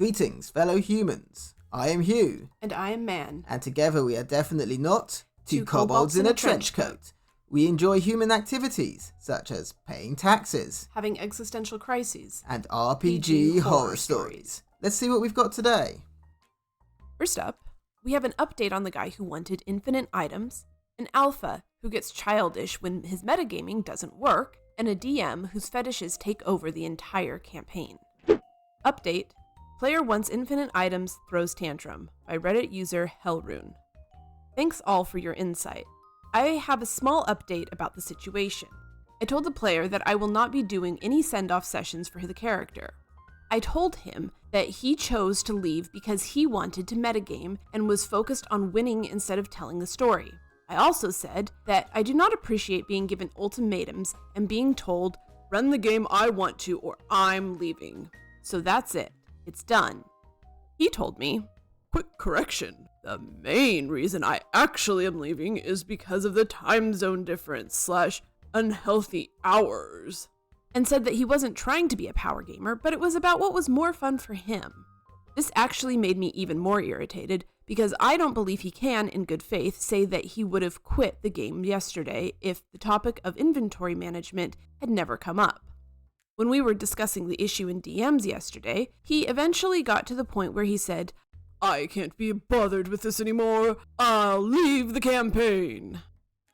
Greetings, fellow humans. I am Hugh. And I am Man. And together we are definitely not Two kobolds in a trench coat. We enjoy human activities, such as paying taxes, having existential crises, and RPG horror stories. Let's see what we've got today. First up, we have an update on the guy who wanted infinite items, an alpha who gets childish when his metagaming doesn't work, and a DM whose fetishes take over the entire campaign. Update: Player wants infinite items, throws tantrum, by Reddit user Hellrune. Thanks all for your insight. I have a small update about the situation. I told the player that I will not be doing any send-off sessions for the character. I told him that he chose to leave because he wanted to metagame and was focused on winning instead of telling the story. I also said that I do not appreciate being given ultimatums and being told, run the game I want to or I'm leaving. So that's it. It's done. He told me, quick correction. The main reason I actually am leaving is because of the time zone difference / unhealthy hours. And said that he wasn't trying to be a power gamer, but it was about what was more fun for him. This actually made me even more irritated because I don't believe he can, in good faith, say that he would have quit the game yesterday if the topic of inventory management had never come up. When we were discussing the issue in DMs yesterday, he eventually got to the point where he said, I can't be bothered with this anymore. I'll leave the campaign.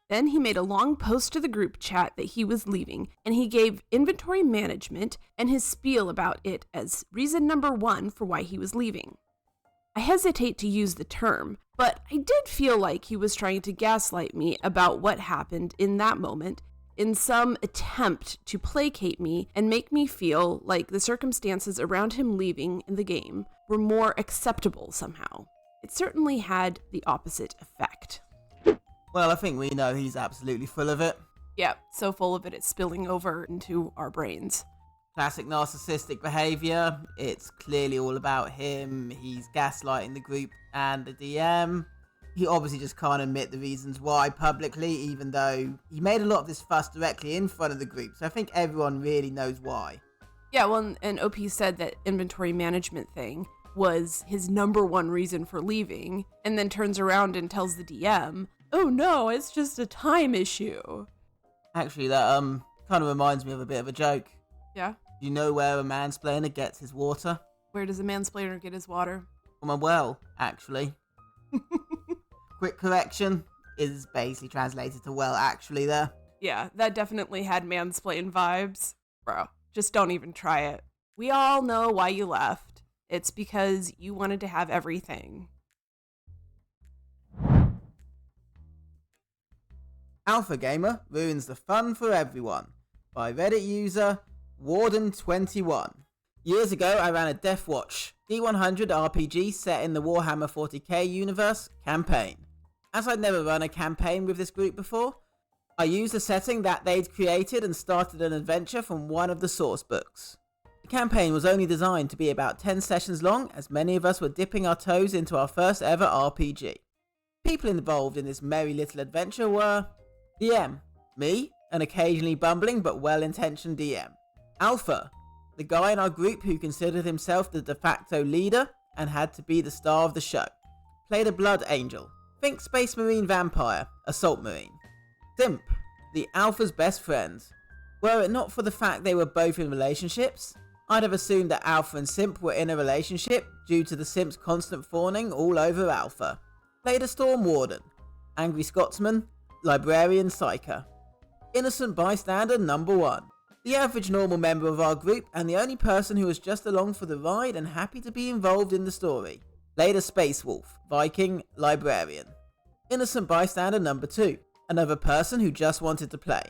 Then he made a long post to the group chat that he was leaving, and he gave inventory management and his spiel about it as reason number 1 for why he was leaving. I hesitate to use the term, but I did feel like he was trying to gaslight me about what happened in that moment in some attempt to placate me and make me feel like the circumstances around him leaving in the game were more acceptable somehow. It certainly had the opposite effect. Well, I think we know he's absolutely full of it. Yeah, so full of it, it's spilling over into our brains. Classic narcissistic behavior. It's clearly all about him. He's gaslighting the group and the DM. He obviously just can't admit the reasons why publicly, even though he made a lot of this fuss directly in front of the group. So I think everyone really knows why. Yeah, well, and OP said that inventory management thing was his number 1 reason for leaving, and then turns around and tells the DM, oh no, it's just a time issue. Actually, that kind of reminds me of a bit of a joke. Yeah? Do you know where a mansplainer gets his water? Where does a mansplainer get his water? From a well, actually. Quick correction is basically translated to well, actually, there. Yeah, that definitely had mansplain vibes. Bro, just don't even try it. We all know why you left. It's because you wanted to have everything. Alpha Gamer ruins the fun for everyone, by Reddit user Warden21. Years ago, I ran a Deathwatch D100 RPG set in the Warhammer 40k universe campaign. As I'd never run a campaign with this group before, I used a setting that they'd created and started an adventure from one of the source books. The campaign was only designed to be about 10 sessions long, as many of us were dipping our toes into our first ever RPG. People involved in this merry little adventure were DM, me, an occasionally bumbling but well-intentioned DM. Alpha, the guy in our group who considered himself the de facto leader and had to be the star of the show. Played a blood angel. Think Space Marine vampire, Assault Marine. Simp, the Alpha's best friend. Were it not for the fact they were both in relationships, I'd have assumed that Alpha and Simp were in a relationship due to the Simp's constant fawning all over Alpha. Played a Storm Warden. Angry Scotsman, Librarian Psyker. Innocent bystander number 1. The average normal member of our group and the only person who was just along for the ride and happy to be involved in the story. Played a Space Wolf, Viking, Librarian. Innocent bystander number 2. Another person who just wanted to play.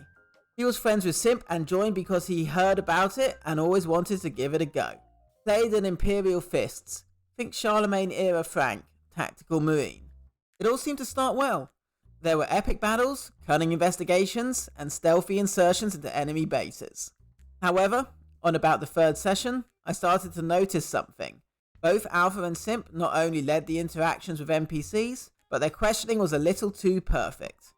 He was friends with Simp and joined because he heard about it and always wanted to give it a go. Played an Imperial Fists. Think Charlemagne era Frank, Tactical Marine. It all seemed to start well. There were epic battles, cunning investigations, and stealthy insertions into enemy bases. However, on about the 3rd session, I started to notice something. Both Alpha and Simp not only led the interactions with NPCs, but their questioning was a little too perfect.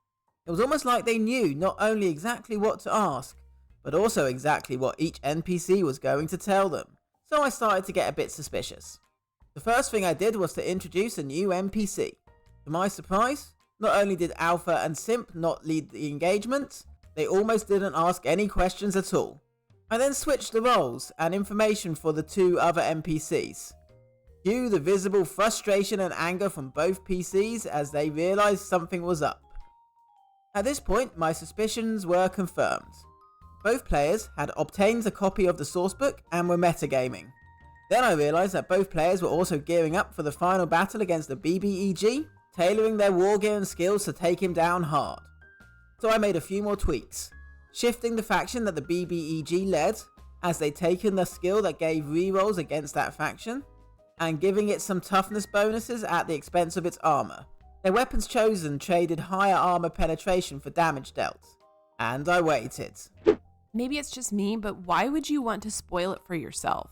It was almost like they knew not only exactly what to ask, but also exactly what each NPC was going to tell them. So I started to get a bit suspicious. The first thing I did was to introduce a new NPC. To my surprise, not only did Alpha and Simp not lead the engagement, they almost didn't ask any questions at all. I then switched the roles and information for the two other NPCs. Cue the visible frustration and anger from both PCs as they realised something was up. At this point, my suspicions were confirmed. Both players had obtained a copy of the sourcebook and were metagaming. Then I realised that both players were also gearing up for the final battle against the BBEG, tailoring their wargear and skills to take him down hard. So I made a few more tweaks, shifting the faction that the BBEG led, as they'd taken the skill that gave rerolls against that faction, and giving it some toughness bonuses at the expense of its armour. Their weapons chosen traded higher armour penetration for damage dealt. And I waited. Maybe it's just me, but why would you want to spoil it for yourself?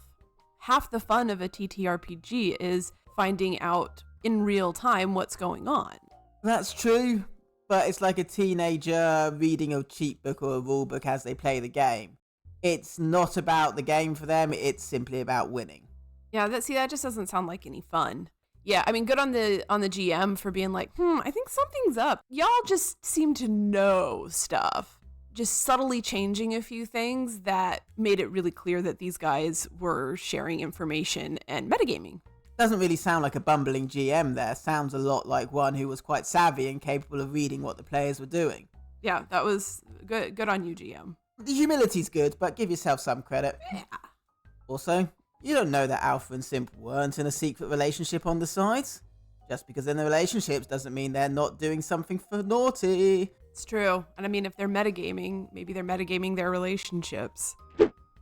Half the fun of a TTRPG is finding out in real time what's going on. That's true, but it's like a teenager reading a cheat book or a rule book as they play the game. It's not about the game for them, it's simply about winning. Yeah, that just doesn't sound like any fun. Yeah, I mean, good on the GM for being like, I think something's up. Y'all just seem to know stuff. Just subtly changing a few things that made it really clear that these guys were sharing information and metagaming. Doesn't really sound like a bumbling GM there. Sounds a lot like one who was quite savvy and capable of reading what the players were doing. Yeah, that was good. Good on you, GM. The humility's good, but give yourself some credit. Yeah. Also, you don't know that Alpha and Simp weren't in a secret relationship on the side. Just because they're in relationships doesn't mean they're not doing something for naughty. It's true. And I mean, if they're metagaming, maybe they're metagaming their relationships.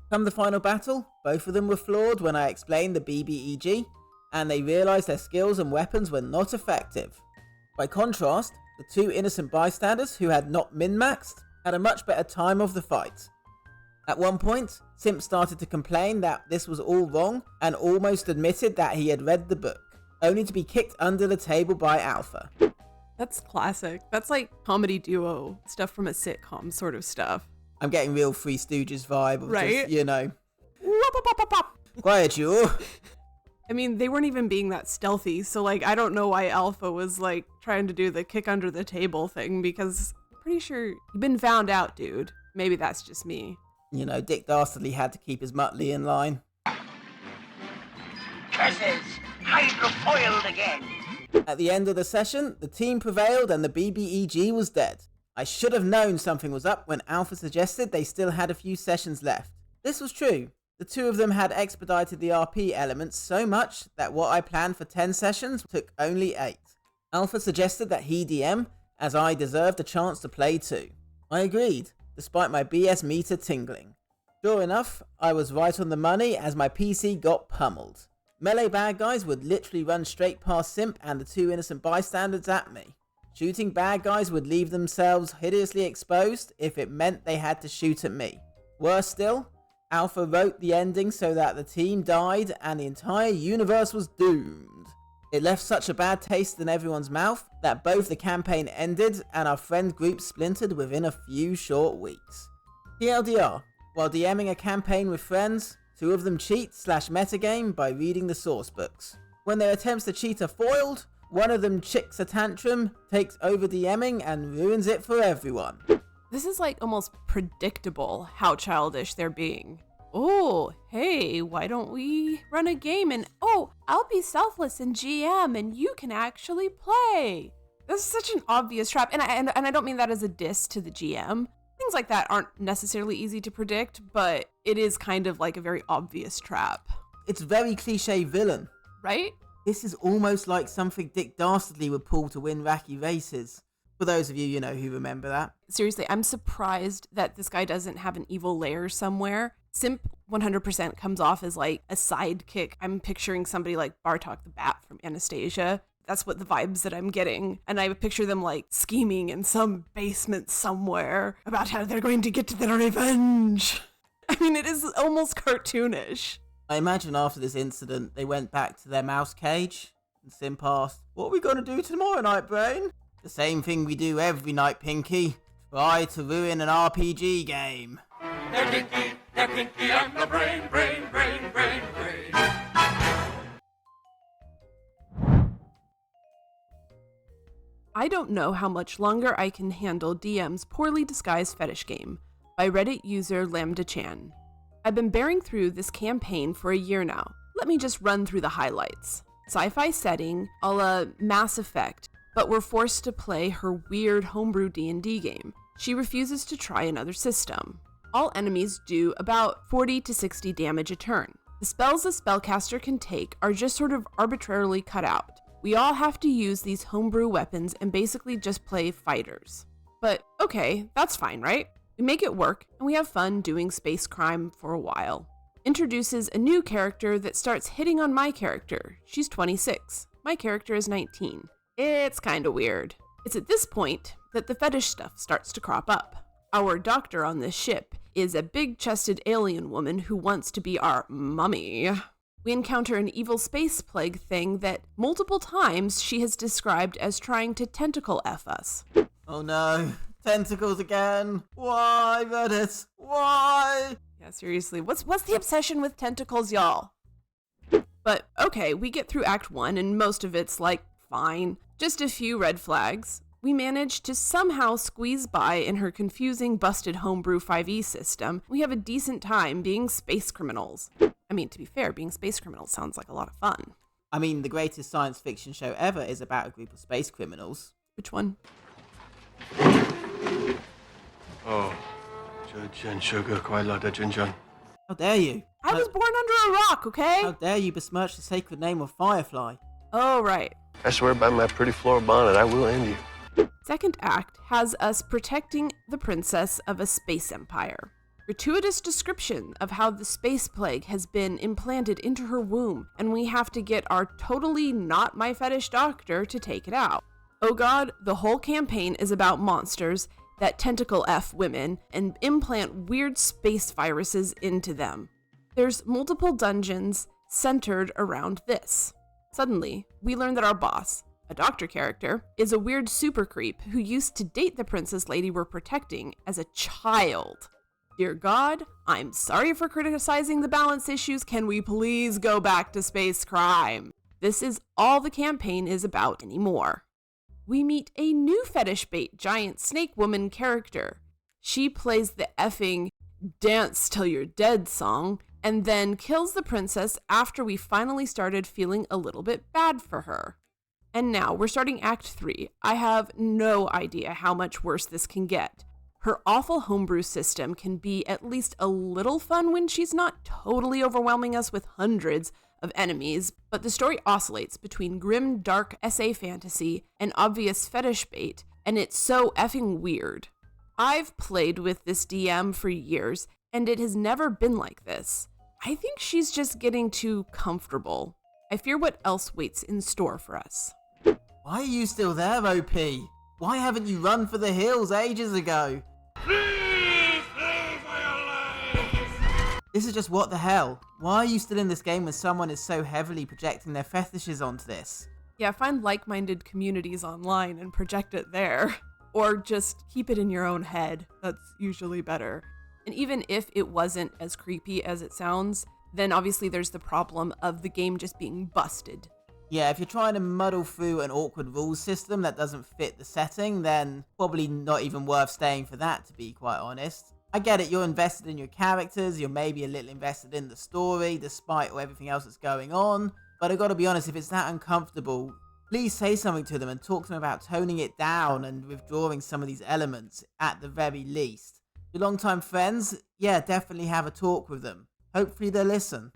Come the final battle, both of them were floored when I explained the BBEG, and they realised their skills and weapons were not effective. By contrast, the two innocent bystanders who had not min-maxed had a much better time of the fight. At one point, Simp started to complain that this was all wrong and almost admitted that he had read the book, only to be kicked under the table by Alpha. That's classic. That's like comedy duo stuff from a sitcom sort of stuff. I'm getting real Three Stooges vibe of right? Just, you know. Quiet you. I mean, they weren't even being that stealthy, so like I don't know why Alpha was like trying to do the kick under the table thing, because I'm pretty sure you've been found out, dude. Maybe that's just me. You know, Dick Dastardly had to keep his Muttley in line. Curses! Hydrofoiled again! At the end of the session, the team prevailed and the BBEG was dead. I should have known something was up when Alpha suggested they still had a few sessions left. This was true. The two of them had expedited the RP elements so much that what I planned for 10 sessions took only 8. Alpha suggested that he DM, as I deserved a chance to play too. I agreed, despite my BS meter tingling. Sure enough, I was right on the money as my PC got pummeled. Melee bad guys would literally run straight past Simp and the two innocent bystanders at me. Shooting bad guys would leave themselves hideously exposed if it meant they had to shoot at me. Worse still, Alpha wrote the ending so that the team died and the entire universe was doomed. It left such a bad taste in everyone's mouth that both the campaign ended and our friend group splintered within a few short weeks. TLDR, while DMing a campaign with friends, two of them cheat/metagame by reading the source books. When their attempts to cheat are foiled, one of them chicks a tantrum, takes over DMing and ruins it for everyone. This is like almost predictable how childish they're being. Oh, hey, why don't we run a game and I'll be selfless and GM and you can actually play. This is such an obvious trap, and I don't mean that as a diss to the GM. Things like that aren't necessarily easy to predict, but it is kind of like a very obvious trap. It's very cliche villain. Right? This is almost like something Dick Dastardly would pull to win wacky races. For those of you, who remember that. Seriously, I'm surprised that this guy doesn't have an evil lair somewhere. Simp 100% comes off as like a sidekick. I'm picturing somebody like Bartok the Bat from Anastasia. That's what the vibes that I'm getting. And I picture them like scheming in some basement somewhere about how they're going to get to their revenge. I mean, it is almost cartoonish. I imagine after this incident, they went back to their mouse cage and Simp asked, "What are we going to do tomorrow night, Brain?" "The same thing we do every night, Pinky. Try to ruin an RPG game." They're Pinky, and the brain, brain, brain, brain, brain. I Don't Know How Much Longer I Can Handle DM's Poorly Disguised Fetish Game by Reddit user Lambda Chan. I've been bearing through this campaign for a year now. Let me just run through the highlights. Sci-fi setting, a la Mass Effect, but we're forced to play her weird homebrew D&D game. She refuses to try another system. All enemies do about 40 to 60 damage a turn. The spells a spellcaster can take are just sort of arbitrarily cut out. We all have to use these homebrew weapons and basically just play fighters. But okay, that's fine, right? We make it work, and we have fun doing space crime for a while. Introduces a new character that starts hitting on my character. She's 26. My character is 19. It's kinda weird. It's at this point that the fetish stuff starts to crop up. Our doctor on this ship is a big-chested alien woman who wants to be our mummy. We encounter an evil space plague thing that multiple times she has described as trying to tentacle F us. Oh no, tentacles again. Why, Reddit? Why? Yeah, seriously, what's the obsession with tentacles, y'all? But okay, we get through Act 1 and most of it's like, fine. Just a few red flags. We manage to somehow squeeze by in her confusing, busted homebrew 5e system. We have a decent time being space criminals. I mean, to be fair, being space criminals sounds like a lot of fun. I mean, the greatest science fiction show ever is about a group of space criminals. Which one? Oh, sugar, quite a lot of ginger. How dare you? I was born under a rock, okay? How dare you besmirch the sacred name of Firefly? Oh, right. I swear by my pretty floor bonnet, I will end you. Second act has us protecting the princess of a space empire. Gratuitous description of how the space plague has been implanted into her womb, and we have to get our totally not my fetish doctor to take it out. Oh god, the whole campaign is about monsters that tentacle F women and implant weird space viruses into them. There's multiple dungeons centered around this. Suddenly, we learn that our boss, a doctor character, is a weird super creep who used to date the princess lady we're protecting as a child. Dear God, I'm sorry for criticizing the balance issues. Can we please go back to space crime? This is all the campaign is about anymore. We meet a new fetish bait giant snake woman character. She plays the effing dance till you're dead song and then kills the princess after we finally started feeling a little bit bad for her. And now we're starting Act 3. I have no idea how much worse this can get. Her awful homebrew system can be at least a little fun when she's not totally overwhelming us with hundreds of enemies, but the story oscillates between grim, dark SA fantasy and obvious fetish bait, and it's so effing weird. I've played with this DM for years, and it has never been like this. I think she's just getting too comfortable. I fear what else waits in store for us. Why are you still there, OP? Why haven't you run for the hills ages ago? Please, please, for your life! This is just what the hell. Why are you still in this game when someone is so heavily projecting their fetishes onto this? Yeah, find like-minded communities online and project it there. Or just keep it in your own head. That's usually better. And even if it wasn't as creepy as it sounds, then obviously there's the problem of the game just being busted. Yeah, if you're trying to muddle through an awkward rules system that doesn't fit the setting, then probably not even worth staying for that, to be quite honest. I get it, you're invested in your characters, you're maybe a little invested in the story, despite everything else that's going on, but I gotta be honest, if it's that uncomfortable, please say something to them and talk to them about toning it down and withdrawing some of these elements, at the very least. Your longtime friends, yeah, definitely have a talk with them. Hopefully they'll listen.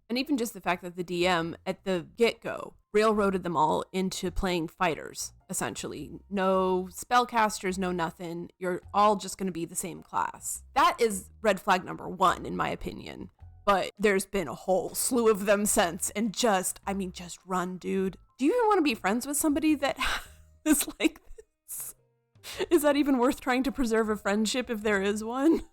And even just the fact that the DM at the get-go railroaded them all into playing fighters, essentially. No spellcasters, no nothing. You're all just going to be the same class. That is red flag number 1, in my opinion. But there's been a whole slew of them since, and just run, dude. Do you even want to be friends with somebody that is like this? Is that even worth trying to preserve a friendship if there is one?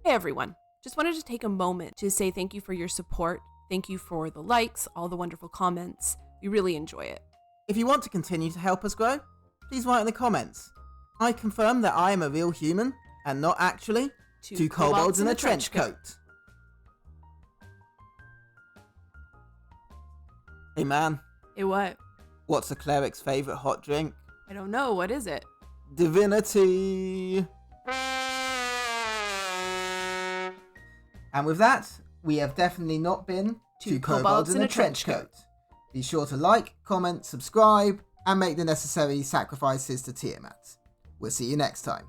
Hey everyone. Just wanted to take a moment to say thank you for your support. Thank you for the likes, all the wonderful comments. We really enjoy it. If you want to continue to help us grow, please write in the comments. I confirm that I am a real human, and not actually two kobolds in a trench coat. Hey man, Hey, what? What's a cleric's favourite hot drink? I don't know. What is it? Divinity. And with that, we have definitely not been Two kobolds in a trench coat. Be sure to like, comment, subscribe, and make the necessary sacrifices to Tiamat. We'll see you next time.